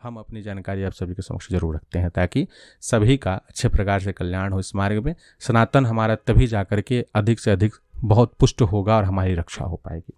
हम अपनी जानकारी आप सभी के समक्ष जरूर रखते हैं ताकि सभी का अच्छे प्रकार से कल्याण हो। इस मार्ग में सनातन हमारा तभी जाकर के अधिक से अधिक बहुत पुष्ट होगा और हमारी रक्षा हो पाएगी।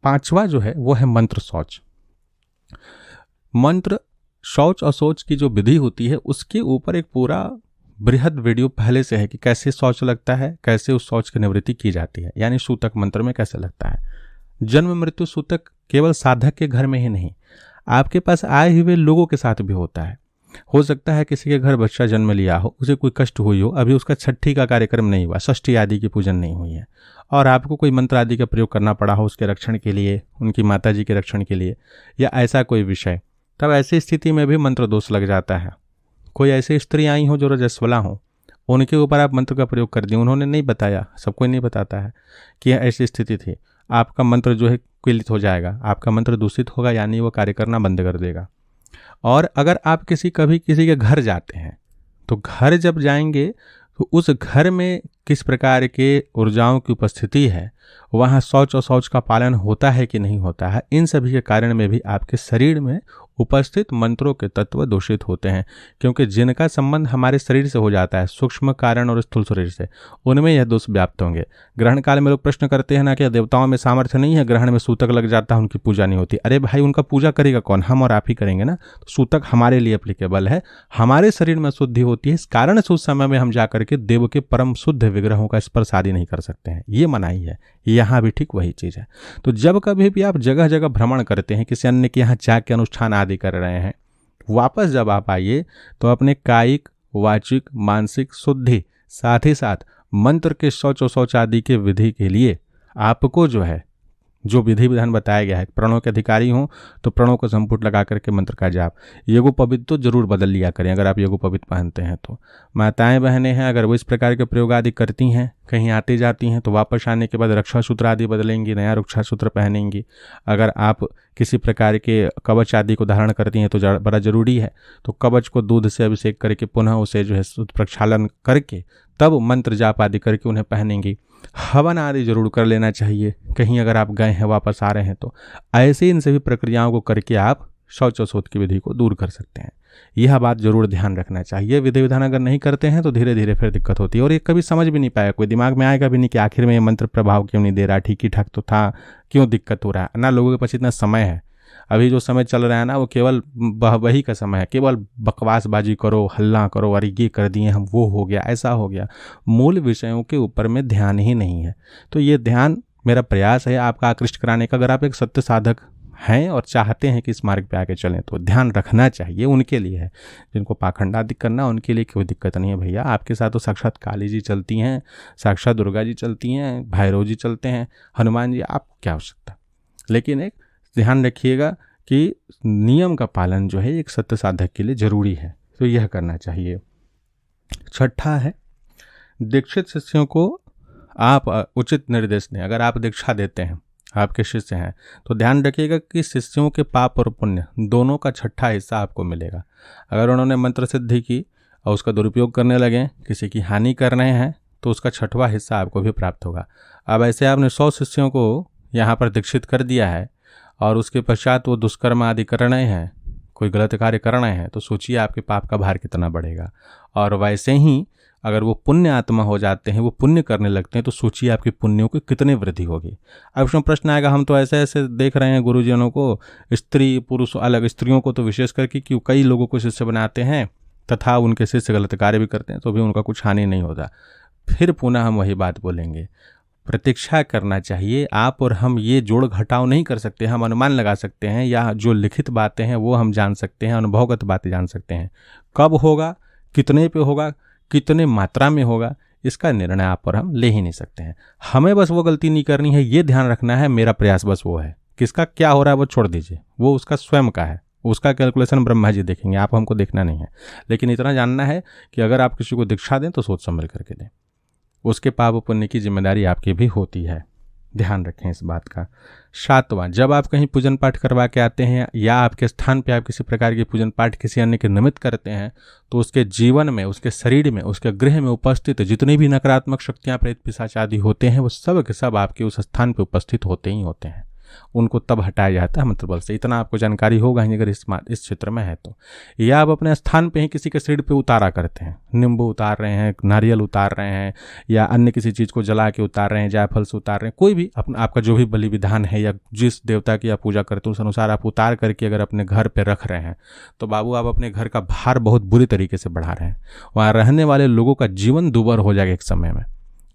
पांचवा जो है वो है मंत्र शौच। मंत्र शौच और शौच की जो विधि होती है उसके ऊपर एक पूरा बृहद वीडियो पहले से है कि कैसे शौच लगता है, कैसे उस शौच की निवृत्ति की जाती है, यानी सूतक मंत्र में कैसे लगता है। जन्म मृत्यु सूतक केवल साधक के घर में ही नहीं, आपके पास आए हुए लोगों के साथ भी होता है। हो सकता है किसी के घर बच्चा जन्म लिया हो, उसे कोई कष्ट हुई हो, अभी उसका छठी का कार्यक्रम नहीं हुआ, षष्ठी आदि की पूजन नहीं हुई है और आपको कोई मंत्र आदि का प्रयोग करना पड़ा हो उसके रक्षण के लिए, उनकी माता जी के रक्षण के लिए या ऐसा कोई विषय, तब ऐसी स्थिति में भी मंत्र दोष लग जाता है। कोई ऐसी स्त्री आई हो जो रजस्वला हो, उनके ऊपर आप मंत्र का प्रयोग कर दिए, उन्होंने नहीं बताया, सबको नहीं बताता है कि ऐसी स्थिति थी, आपका मंत्र जो है कुलित हो जाएगा, आपका मंत्र दूषित होगा, यानी वो कार्य करना बंद कर देगा। और अगर आप कभी किसी के घर जाते हैं तो घर जब जाएंगे तो उस घर में किस प्रकार के ऊर्जाओं की उपस्थिति है, वहाँ शौच और शौच का पालन होता है कि नहीं होता है, इन सभी के कारण में भी आपके शरीर में उपस्थित मंत्रों के तत्व दूषित होते हैं। क्योंकि जिनका संबंध हमारे शरीर से हो जाता है, सूक्ष्म कारण और स्थूल शरीर से, उनमें यह दोष व्याप्त होंगे। ग्रहण काल में लोग प्रश्न करते हैं ना कि देवताओं में सामर्थ्य नहीं है, ग्रहण में सूतक लग जाता है, उनकी पूजा नहीं होती। अरे भाई, उनका पूजा करेगा कौन? हम और आप ही करेंगे ना। तो सूतक हमारे लिए एप्लीकेबल है, हमारे शरीर में शुद्धि होती है, इस कारण से उस समय में हम जाकर के देव के परम शुद्ध विग्रहों का स्पर्श आदि नहीं कर सकते हैं, ये मनाही है। यहाँ भी ठीक वही चीज़ है। तो जब कभी भी आप जगह जगह भ्रमण करते हैं, किसी अन्य के यहाँ जाके अनुष्ठान आदि कर रहे हैं, वापस जब आप आइए तो अपने कायिक, वाचिक, मानसिक शुद्धि, साथ ही साथ मंत्र के शौच और शौच आदि के विधि के लिए आपको जो है जो विधि विधान बताया गया है, प्रणों के अधिकारी हों तो प्रणों को संपुट लगा करके मंत्र का जाप, यज्ञोपवीत तो जरूर बदल लिया करें अगर आप यज्ञोपवीत पहनते हैं तो। माताएं बहनें हैं, अगर वो इस प्रकार के प्रयोग आदि करती हैं, कहीं आती जाती हैं, तो वापस आने के बाद रक्षा सूत्र आदि बदलेंगी, नया रक्षा सूत्र पहनेंगी। अगर आप किसी प्रकार के कवच आदि को धारण करती हैं तो बड़ा जरूरी है, तो कवच को दूध से अभिषेक करके पुनः उसे जो है प्रक्षालन करके तब मंत्र जाप आदि करके उन्हें पहनेंगी। हवन आदि जरूर कर लेना चाहिए, कहीं अगर आप गए हैं वापस आ रहे हैं तो। ऐसे इन सभी प्रक्रियाओं को करके आप शौच और शौच की विधि को दूर कर सकते हैं। यह बात जरूर ध्यान रखना चाहिए। विधि विधान अगर नहीं करते हैं तो धीरे धीरे फिर दिक्कत होती है और ये कभी समझ भी नहीं पाएगा कोई, दिमाग में आएगा भी नहीं कि आखिर में ये मंत्र प्रभाव क्यों नहीं दे रहा, ठीक ही ठाक तो था, क्यों दिक्कत हो रहा है ना। लोगों के पास इतना समय है, अभी जो समय चल रहा है ना वो केवल वही का समय है, केवल बकवासबाजी करो, हल्ला करो, अरे ये कर दिए हम, वो हो गया, ऐसा हो गया, मूल विषयों के ऊपर में ध्यान ही नहीं है। तो ये ध्यान मेरा प्रयास है आपका आकृष्ट कराने का। अगर आप एक सत्य साधक हैं और चाहते हैं कि इस मार्ग पे आके चलें तो ध्यान रखना चाहिए, उनके लिए है। जिनको पाखंड आदि करना उनके लिए कोई दिक्कत नहीं है भैया। आपके साथ तो साक्षात काली जी चलती हैं, साक्षात दुर्गा जी चलती हैं, भैरव जी चलते हैं, हनुमान जी, आप क्या हो सकता। लेकिन एक ध्यान रखिएगा कि नियम का पालन जो है एक सत्य साधक के लिए जरूरी है, तो यह करना चाहिए। छठा है, दीक्षित शिष्यों को आप उचित निर्देश दें। अगर आप दीक्षा देते हैं, आपके शिष्य हैं, तो ध्यान रखिएगा कि शिष्यों के पाप और पुण्य दोनों का छठा हिस्सा आपको मिलेगा। अगर उन्होंने मंत्र सिद्धि की और उसका दुरुपयोग करने लगे, किसी की हानि कर रहे हैं, तो उसका छठवां हिस्सा आपको भी प्राप्त होगा। अब ऐसे आपने 100 शिष्यों को यहाँ पर दीक्षित कर दिया है और उसके पश्चात वो दुष्कर्म आदि कर रहे हैं, कोई गलत कार्य कर रहे हैं, तो सोचिए आपके पाप का भार कितना बढ़ेगा। और वैसे ही अगर वो पुण्य आत्मा हो जाते हैं, वो पुण्य करने लगते हैं, तो सोचिए आपके पुण्यों की कितनी वृद्धि होगी। अब इसमें प्रश्न आएगा, हम तो ऐसे ऐसे देख रहे हैं गुरुजनों को, स्त्री पुरुष अलग, स्त्रियों को तो विशेष करके क्यों कई लोगों को शिष्य बनाते हैं तथा उनके शिष्य गलत कार्य भी करते हैं तो भी उनका कुछ हानि नहीं होता। फिर पुनः हम वही बात बोलेंगे, प्रतीक्षा करना चाहिए। आप और हम ये जोड़ घटाव नहीं कर सकते, हम अनुमान लगा सकते हैं या जो लिखित बातें हैं वो हम जान सकते हैं, अनुभवगत बातें जान सकते हैं। कब होगा, कितने पे होगा, कितने मात्रा में होगा, इसका निर्णय आप और हम ले ही नहीं सकते हैं। हमें बस वो गलती नहीं करनी है, ये ध्यान रखना है। मेरा प्रयास बस वो है, किसका क्या हो रहा है वो छोड़ दीजिए, वो उसका स्वयं का है, उसका कैलकुलेशन ब्रह्मा जी देखेंगे, आप हमको देखना नहीं है। लेकिन इतना जानना है कि अगर आप किसी को दीक्षा दें तो सोच समझ करके दें, उसके पाप पुण्य की जिम्मेदारी आपकी भी होती है, ध्यान रखें इस बात का। 7वां, जब आप कहीं पूजन पाठ करवा के आते हैं या आपके स्थान पे आप किसी प्रकार की पूजन पाठ किसी अन्य के निमित्त करते हैं, तो उसके जीवन में, उसके शरीर में, उसके गृह में उपस्थित जितनी भी नकारात्मक शक्तियां, प्रेत पिशाच आदि होते हैं, वो सब के सब आपके उस स्थान पे उपस्थित होते ही होते हैं। उनको तब हटाया जाता है मंत्र बल से। इतना आपको जानकारी होगा ही अगर इस क्षेत्र में है तो। या आप अपने स्थान पे ही किसी के सिर पे उतारा करते हैं, नींबू उतार रहे हैं, नारियल उतार रहे हैं, या अन्य किसी चीज़ को जला के उतार रहे हैं, जायफल से उतार रहे हैं, कोई भी आपका जो भी बलि विधान है या जिस देवता की आप पूजा करते हैं उस अनुसार आप उतार करके अगर अपने घर पे रख रहे हैं तो बाबू आप अपने घर का भार बहुत बुरी तरीके से बढ़ा रहे हैं। वहाँ रहने वाले लोगों का जीवन दुर्भर हो जाएगा एक समय में।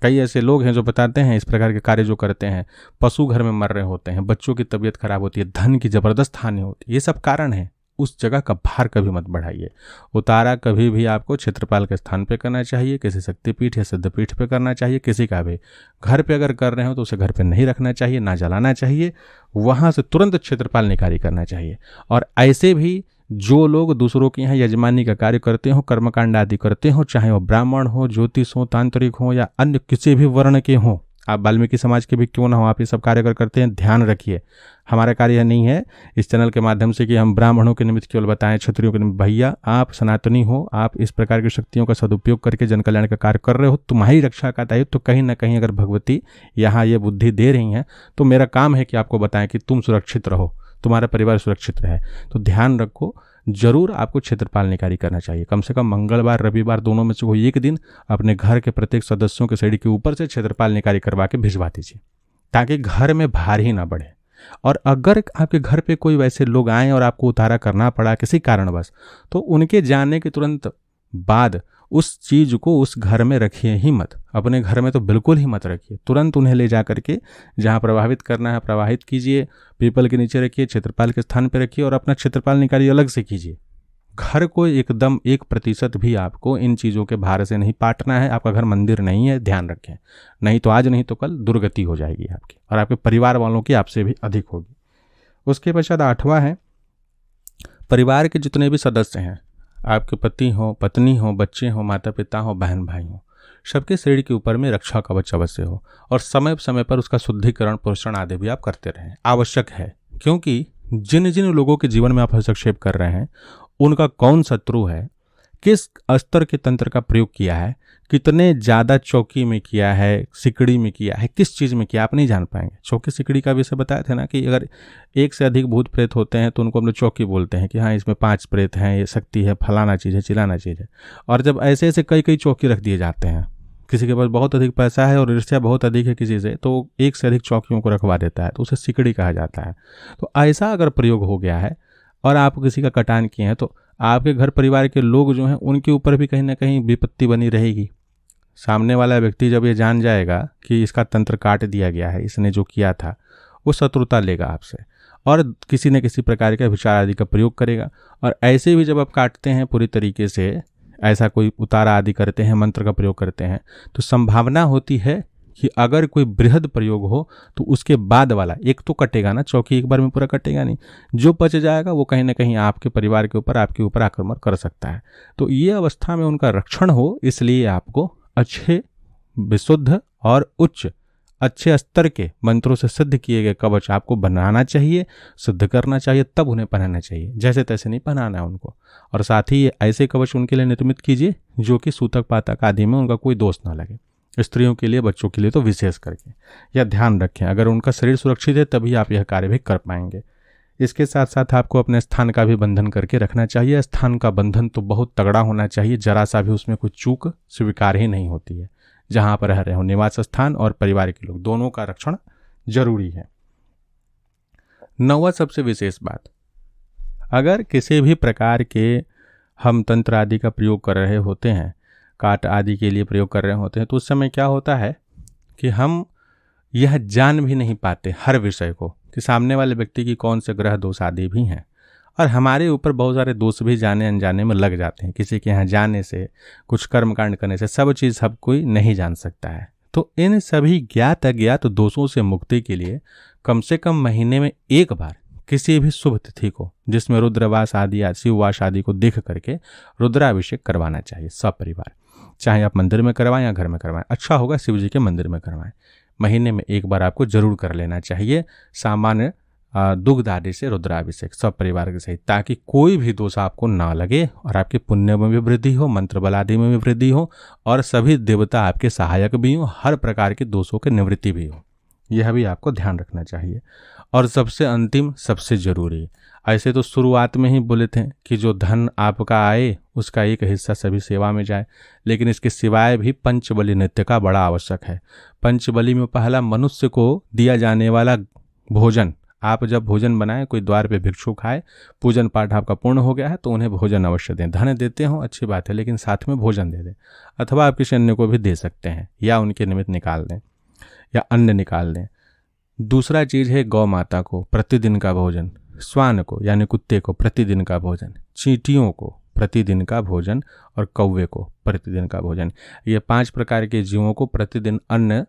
कई ऐसे लोग हैं जो बताते हैं इस प्रकार के कार्य जो करते हैं, पशु घर में मर रहे होते हैं, बच्चों की तबीयत खराब होती है, धन की जबरदस्त हानि होती है, ये सब कारण है। उस जगह का भार कभी मत बढ़ाइए। उतारा कभी भी आपको क्षेत्रपाल के स्थान पे करना चाहिए, किसी शक्तिपीठ या सिद्धपीठ पे करना चाहिए, किसी का भी घर पे अगर कर रहे हो तो उसे घर पे नहीं रखना चाहिए, ना जलाना चाहिए, वहाँ से तुरंत क्षेत्रपाल निकाली करना चाहिए। और ऐसे भी जो लोग दूसरों के यहाँ यजमानी का कार्य करते हो, कर्मकांड आदि करते हो, चाहे वो ब्राह्मण हो, ज्योतिष हो, तांत्रिक हो या अन्य किसी भी वर्ण के हों, आप वाल्मीकि समाज के भी क्यों ना हो, आप ये सब कार्य करते हैं, ध्यान रखिए हमारा कार्य नहीं है इस चैनल के माध्यम से कि हम ब्राह्मणों के निमित्त केवल बताएं, क्षत्रियों के निमित्त। भैया आप सनातनी हो, आप इस प्रकार की शक्तियों का सदुपयोग करके जन कल्याण का कार्य कर रहे हो, तुम्हारी रक्षा का दायित्व तो कहीं ना कहीं अगर भगवती यहाँ ये बुद्धि दे रही हैं तो मेरा काम है कि आपको बताएं कि तुम सुरक्षित रहो, तुम्हारा परिवार सुरक्षित रहे। तो ध्यान रखो, जरूर आपको क्षेत्रपाल निकाली करना चाहिए। कम से कम मंगलवार रविवार दोनों में से कोई एक दिन अपने घर के प्रत्येक सदस्यों के सीढ़ी के ऊपर से क्षेत्रपाल निकाली करवा के भिजवा दीजिए, ताकि घर में भार ही ना बढ़े। और अगर आपके घर पे कोई वैसे लोग आए और आपको उतारा करना पड़ा किसी कारणवश, तो उनके जाने के तुरंत बाद उस चीज़ को उस घर में रखिए ही मत। अपने घर में तो बिल्कुल ही मत रखिए, तुरंत उन्हें ले जा करके जहाँ प्रवाहित करना है प्रवाहित कीजिए, पीपल के नीचे रखिए, क्षेत्रपाल के स्थान पर रखिए और अपना क्षेत्रपाल निकालिए अलग से कीजिए। घर को एकदम 1% भी आपको इन चीज़ों के भार से नहीं पाटना है। आपका घर मंदिर नहीं है, ध्यान रखें, नहीं तो आज नहीं तो कल दुर्गति हो जाएगी आपकी और आपके परिवार वालों की आपसे भी अधिक होगी। उसके पश्चात 8वां है, परिवार के जितने भी सदस्य हैं, आपके पति हो, पत्नी हो, बच्चे हो, माता पिता हो, बहन भाई हो, सबके शरीर के ऊपर में रक्षा कवच अवश्य हो और समय समय पर उसका शुद्धिकरण पोषण आदि भी आप करते रहें, आवश्यक है। क्योंकि जिन जिन लोगों के जीवन में आप हस्तक्षेप कर रहे हैं उनका कौन शत्रु है, किस स्तर के तंत्र का प्रयोग किया है, कितने ज़्यादा चौकी में किया है, सिकड़ी में किया है, किस चीज़ में किया, आप नहीं जान पाएंगे। चौकी सिकड़ी का विषय बताया था ना कि अगर एक से अधिक भूत प्रेत होते हैं तो उनको हम लोग चौकी बोलते हैं कि हाँ इसमें 5 प्रेत हैं, ये शक्ति है, फलाना चीज़ है, चिलाना चीज़ है। और जब ऐसे ऐसे कई कई चौकी रख दिए जाते हैं, किसी के पास बहुत अधिक पैसा है और ईर्ष्या बहुत अधिक है किसी से, तो एक से अधिक चौकियों को रखवा देता है, तो उसे सिकड़ी कहा जाता है। तो ऐसा अगर प्रयोग हो गया है और आप किसी का कटान किए हैं तो आपके घर परिवार के लोग जो हैं उनके ऊपर भी कहीं ना कहीं विपत्ति बनी रहेगी। सामने वाला व्यक्ति जब ये जान जाएगा कि इसका तंत्र काट दिया गया है, इसने जो किया था, वो शत्रुता लेगा आपसे और किसी न किसी प्रकार के विचार आदि का प्रयोग करेगा। और ऐसे भी जब आप काटते हैं पूरी तरीके से, ऐसा कोई उतारा आदि करते हैं, मंत्र का प्रयोग करते हैं, तो संभावना होती है कि अगर कोई बृहद प्रयोग हो तो उसके बाद वाला एक तो कटेगा ना, चौकी एक बार में पूरा कटेगा नहीं, जो बच जाएगा वो कहीं ना कहीं आपके परिवार के ऊपर, आपके ऊपर आक्रमण कर सकता है। तो ये अवस्था में उनका रक्षण हो, इसलिए आपको अच्छे विशुद्ध और उच्च अच्छे स्तर के मंत्रों से सिद्ध किए गए कवच आपको बनाना चाहिए, सिद्ध करना चाहिए, तब उन्हें पहनाना चाहिए। जैसे तैसे नहीं पहनाना है उनको। और साथ ही ऐसे कवच उनके लिए निर्मित कीजिए जो कि सूतक पातक आदि में उनका कोई दोष ना लगे। स्त्रियों के लिए, बच्चों के लिए तो विशेष करके यह ध्यान रखें, अगर उनका शरीर सुरक्षित है तभी आप यह कार्य भी कर पाएंगे। इसके साथ साथ आपको अपने स्थान का भी बंधन करके रखना चाहिए। स्थान का बंधन तो बहुत तगड़ा होना चाहिए, जरा सा भी उसमें कोई चूक स्वीकार ही नहीं होती है। जहाँ पर रह रहे हो, निवास स्थान और परिवार के लोग, दोनों का रक्षण जरूरी है। 9वां सबसे विशेष बात, अगर किसी भी प्रकार के हम तंत्र आदि का प्रयोग कर रहे होते हैं, काट आदि के लिए प्रयोग कर रहे होते हैं, तो उस समय क्या होता है कि हम यह जान भी नहीं पाते हर विषय को कि सामने वाले व्यक्ति की कौन से ग्रह दोष आदि भी हैं, और हमारे ऊपर बहुत सारे दोष भी जाने अनजाने में लग जाते हैं। किसी के यहाँ जाने से, कुछ कर्मकांड करने से, सब चीज़ सब कोई नहीं जान सकता है। तो इन सभी ज्ञात अज्ञात दोषों से मुक्ति के लिए कम से कम महीने में एक बार किसी भी शुभ तिथि को, जिसमें रुद्रवास आदि या शिववास आदि को देख करके रुद्राभिषेक करवाना चाहिए सपरिवार। चाहे आप मंदिर में करवाएं या घर में करवाएं, अच्छा होगा शिव जी के मंदिर में करवाएं। महीने में एक बार आपको जरूर कर लेना चाहिए सामान्य दुग्ध आदि से रुद्राभिषेक सब परिवार के सहित, ताकि कोई भी दोष आपको ना लगे और आपके पुण्य में भी वृद्धि हो, मंत्र बल आदि में भी वृद्धि हो और सभी देवता आपके सहायक भी हो, हर प्रकार के दोषों की निवृत्ति भी हो। यह भी आपको ध्यान रखना चाहिए। और सबसे अंतिम, सबसे जरूरी, ऐसे तो शुरुआत में ही बोले थे कि जो धन आपका आए उसका एक हिस्सा सभी सेवा में जाए, लेकिन इसके सिवाय भी पंचबली नृत्य का बड़ा आवश्यक है। पंचबली में पहला मनुष्य को दिया जाने वाला भोजन, आप जब भोजन बनाएं, कोई द्वार पे भिक्षु खाए, पूजन पाठ आपका पूर्ण हो गया है तो उन्हें भोजन अवश्य दें। धन देते हो अच्छी बात है, लेकिन साथ में भोजन दे दें, अथवा आप किसी अन्य को भी दे सकते हैं या उनके निमित्त निकाल दें या अन्न निकाल दें। दूसरा चीज़ है गौ माता को प्रतिदिन का भोजन, श्वान को यानी कुत्ते को प्रतिदिन का भोजन, चींटियों को प्रतिदिन का भोजन और कौवे को प्रतिदिन का भोजन। ये 5 प्रकार के जीवों को प्रतिदिन अन्न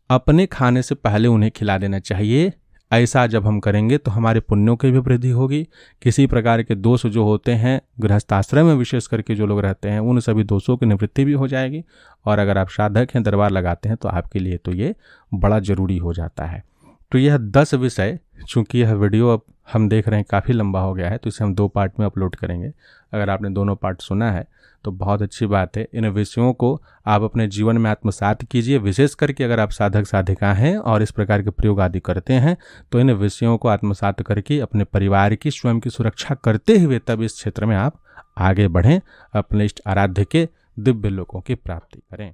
अपने खाने से पहले उन्हें खिला देना चाहिए। ऐसा जब हम करेंगे तो हमारे पुण्यों की भी वृद्धि होगी, किसी प्रकार के दोष जो होते हैं गृहस्थाश्रम में विशेष करके जो लोग रहते हैं उन सभी दोषों की निवृत्ति भी हो जाएगी। और अगर आप साधक हैं, दरबार लगाते हैं, तो आपके लिए तो ये बड़ा जरूरी हो जाता है। तो यह 10 विषय, चूँकि यह वीडियो अब हम देख रहे हैं काफ़ी लंबा हो गया है, तो इसे हम 2 पार्ट में अपलोड करेंगे। अगर आपने दोनों पार्ट सुना है तो बहुत अच्छी बात है। इन विषयों को आप अपने जीवन में आत्मसात कीजिए। विशेष करके अगर आप साधक साधिका हैं और इस प्रकार के प्रयोग आदि करते हैं तो इन विषयों को आत्मसात करके अपने परिवार की, स्वयं की सुरक्षा करते हुए तब इस क्षेत्र में आप आगे बढ़ें, अपने इष्ट आराध्य के दिव्य लोकों की प्राप्ति करें।